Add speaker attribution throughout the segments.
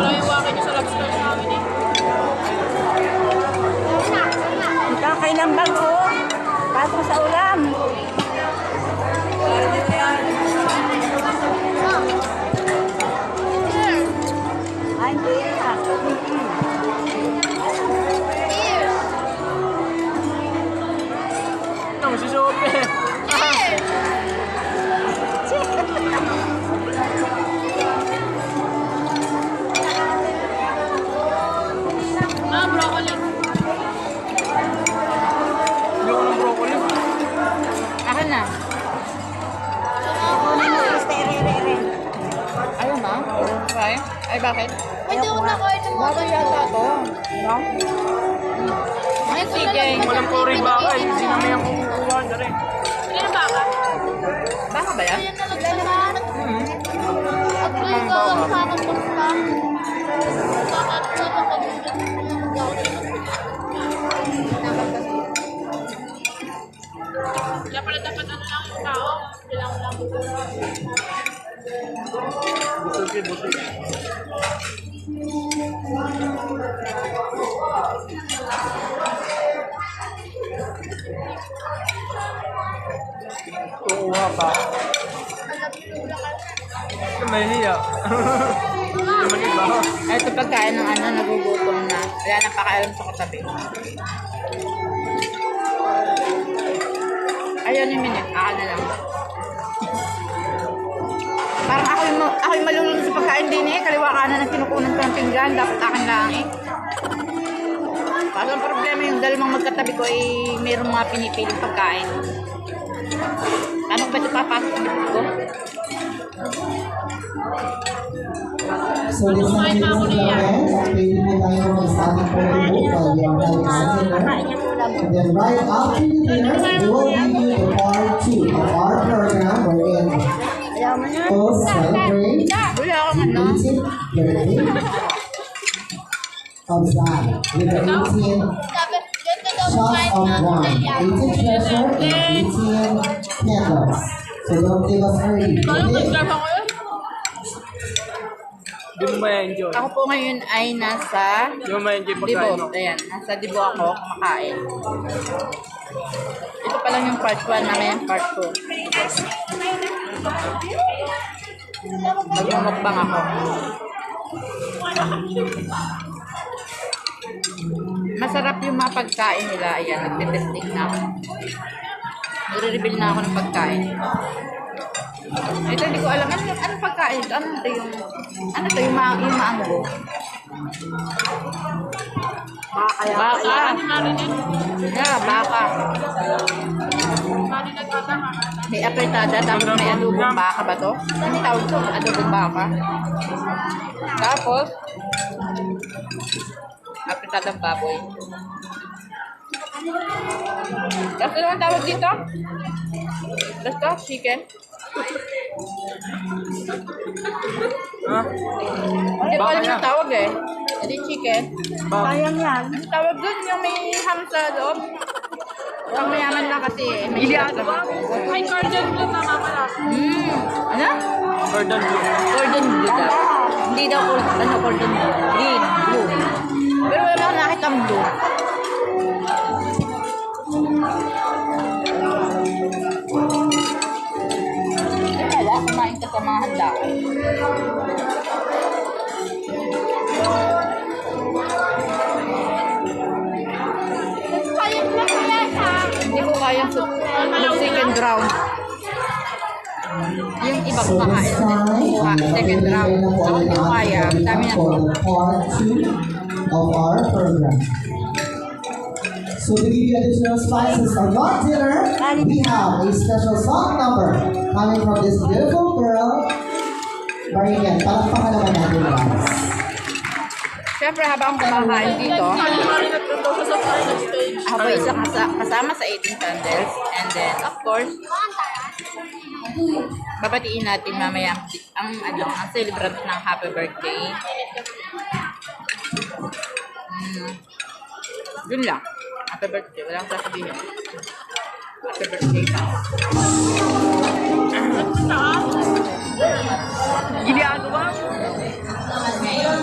Speaker 1: Wala yung wakin nyo sa lobster namin eh.
Speaker 2: Kailang bago. Pasok sa ulam. Ay, hindi yan.
Speaker 1: Ang susupe. Broccoli. Hindi ako ng broccoli.
Speaker 2: Akin na. Ayaw na? Try? Ay, bakit?
Speaker 3: Hindi ko nakain ng mga
Speaker 2: Bago yata to. No? Ay, sige.
Speaker 1: Walang koring baka eh. Hindi namin yung kukuha na rin. Hindi na baka?
Speaker 2: Baka ba yan?
Speaker 3: Ayan na lang sa at may kakasama po sa
Speaker 1: Kaya pala dapat ano lang yung tao. Kailangan lang. Busog eh, busog. Kukuha pa. Mahiya. Naman iba.
Speaker 2: Ito pagkain ng ano, nagugutom na. Wala na pakailan sa katabi. Ayaw ni Minute. Ako na lang. Parang ako yung malulunod sa pagkain din eh. Kaliwa kanan ang kinukunan ko ng pinggan. Dapat akin lang eh. Kaso ang problema yung dalawang magkatabi ko ay mayroong mga pinipiling pagkain. Ano ba ito papasok sa bibig ko?
Speaker 4: So this time, ladies and gentlemen, pwede po tayo mag-starting photo book while we are having some dinner. And then right after the dinner, we will give you the part 2 of our program wherein we'll celebrate
Speaker 2: Wala akong ano.
Speaker 4: 18th birthday of Zai with the 18 shots of wine, 18 treasure, and 18 candles. So don't leave us early, okay?
Speaker 1: Hindi mo ma-enjoy.
Speaker 2: Ako po ngayon ay nasa
Speaker 1: Hindi mo ma-enjoy
Speaker 2: Dibo.
Speaker 1: pagkain mo.
Speaker 2: Ayan, nasa Dibo ako kumakain. Ito pa lang yung part 1 na ngayon part 2. Magmumukbang ako. Masarap yung mga pagkain nila. Ayan, nagte-testing na ako. Nire-reveal na ako ng pagkain. Ito hindi ko alam. Anong pagkain ito? Ano to yung mango? Baka.
Speaker 1: Ano narin
Speaker 2: Yeah, baka. May apretada, tapos may adobong baka ba to? Ano yung tawag to? Adobong baka. Tapos, apretadang baboy. Tapos ano ang tawag dito? Basta, chicken.
Speaker 1: Ha?
Speaker 2: Hindi ko alam yung tawag eh. Hindi chicken.
Speaker 1: Sayang
Speaker 2: yan. Ang tawag dun yung may ham sa loob. Ang mayaman lang kasi eh. May
Speaker 1: Iliado ba? Ay, cordon bleu, tama pala.
Speaker 2: Ano?
Speaker 1: Cordon bleu.
Speaker 2: Cordon bleu daw. Hindi daw cordon bleu. Green, blue. Pero wala akong nakita ang blue. Wala, kumain ka sa mga handaan. Hindi ko kaya second round. Yung iba
Speaker 4: So
Speaker 2: kumakain
Speaker 4: this
Speaker 2: din.
Speaker 4: time,
Speaker 2: Second round. Ako hindi ko kaya. Ang dami na
Speaker 4: for the part 2 of our program. So to give you additional spices of our dinner, we have a special song number coming from this beautiful girl. Marian, palakpakan naman natin guys.
Speaker 2: Siyempre habang kumakain dito,
Speaker 1: Marinate ko daw sa final stage.
Speaker 2: ako po isa kasama sa 18 candles. And then, of course, babatiin natin mamaya ang celebrant ng happy birthday. Yun lang. Happy birthday. Walang sasabihin. Happy birthday ka.
Speaker 1: Giliado ba?
Speaker 2: Ngayon,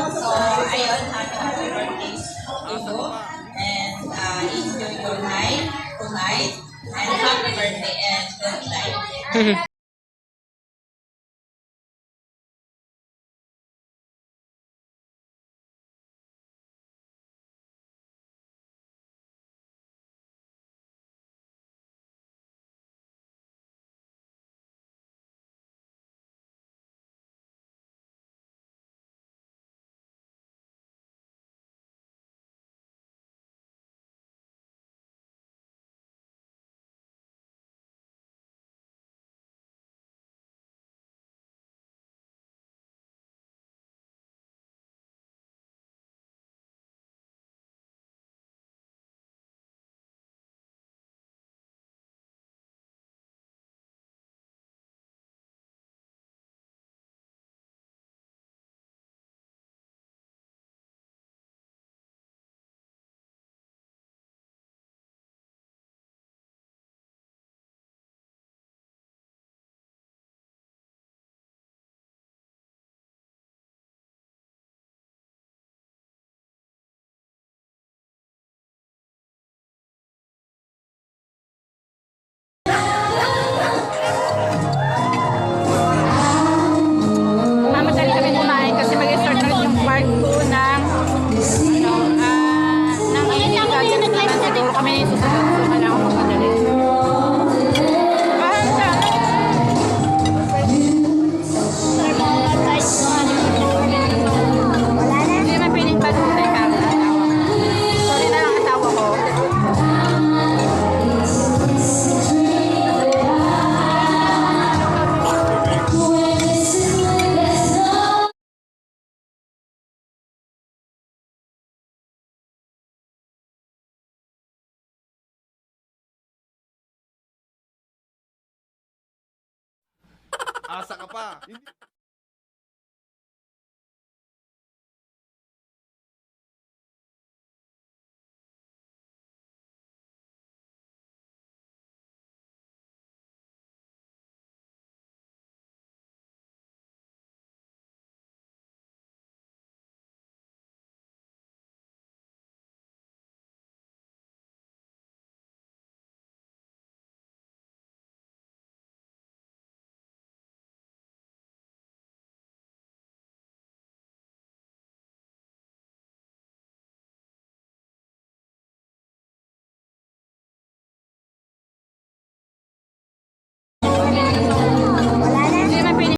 Speaker 2: Mamadali kami kumain kasi mag-start na rin yung part 2 ng Indian Garden naman. Siguro kami na yung susunod. So, kailangan ko mamadali. Hindi naman piling ba doon tayo kami asawa ko. Sorry na lang asawa ko.
Speaker 5: Asa ka pa.
Speaker 2: Hindi naman piling.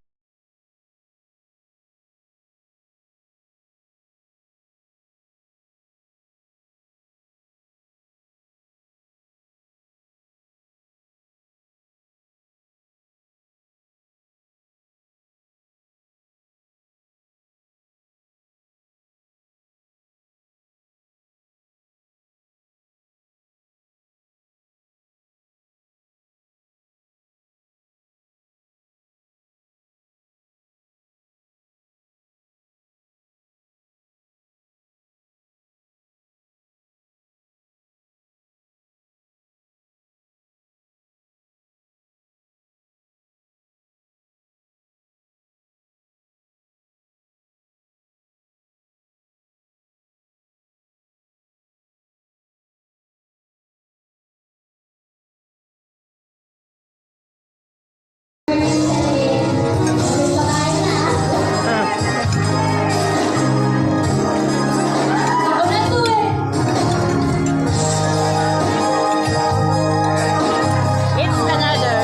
Speaker 2: It's another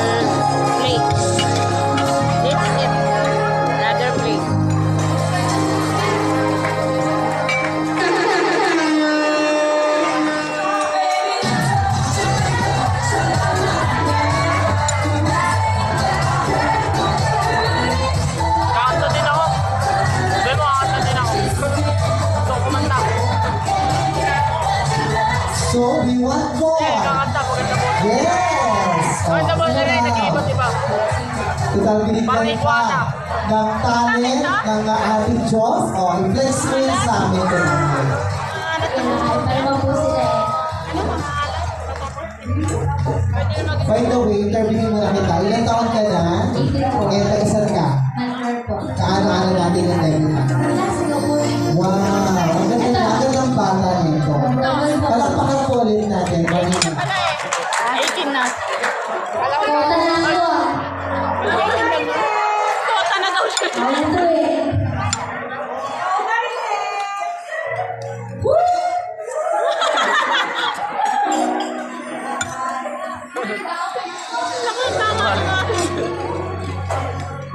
Speaker 2: plate. It's it. Another plate.
Speaker 1: Kakanta din ako. Sabi mo, kakanta din ako. Gusto ko kumanta.
Speaker 4: So, we want more.
Speaker 1: Kakanta, maganda po.
Speaker 4: Yes!
Speaker 1: Maganda po na rin, nag-iiba't iba.
Speaker 4: Total binigyan pa ng talent ng ating Diyos. O, i-flex mo yun sa amin tonight. By the way, interviewin mo na kita. Ilan taon ka na? Eh, taga-saan ka? Kaano-ano natin yung dahil Wow! Ang ganda ng bata nito. Palakpakan po ulit natin.
Speaker 2: Pala eh. 18 na. Kala ko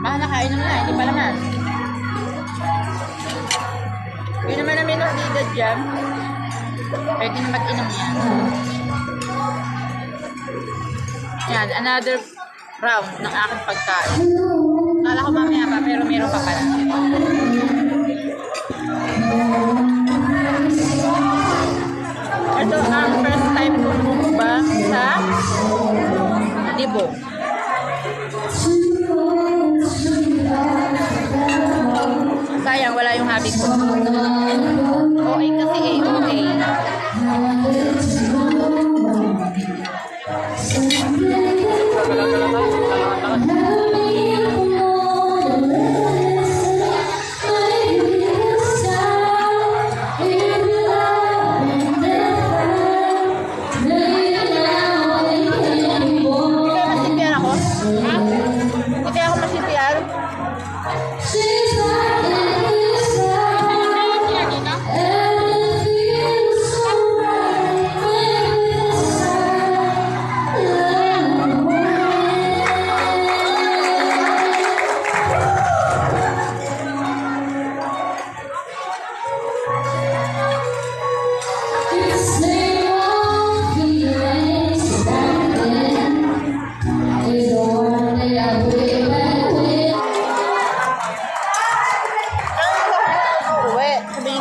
Speaker 2: Baka nakainom na, hindi pa naman. Yun naman ang minordidad dyan. Pwede na mag-inom yan. Yan, another round ng aking pagkain. Kala ko mamaya pa, pero meron pa pala. Ito ang first time ko mukbang sa Dibo. Sayang, wala yung hobby ko. OA kasi OA.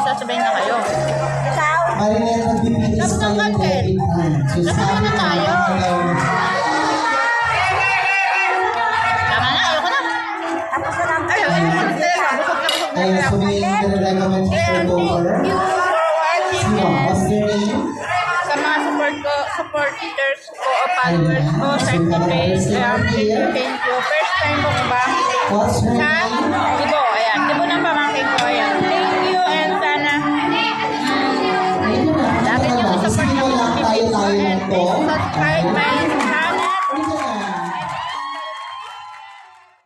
Speaker 2: Sasabihin na kayo.
Speaker 4: Marinette, nagbibilis pa yung COVID time. So, sabi
Speaker 2: na tayo. Tama na, ayoko na. Tapos na lang. Ayoko na.
Speaker 4: Kaya sabihin ka na recommend sa photographer. Sino? What's their name?
Speaker 2: Sa mga supporters ko o followers ko, certificate, thank you. First time mo ba?
Speaker 4: What's her
Speaker 2: Sa
Speaker 4: name?
Speaker 2: Dibo, ayan. Dibo ng pamangkin ko, ayan. Thank you and sana
Speaker 4: Ayun na.
Speaker 2: dami yung support ng mga people and please subscribe my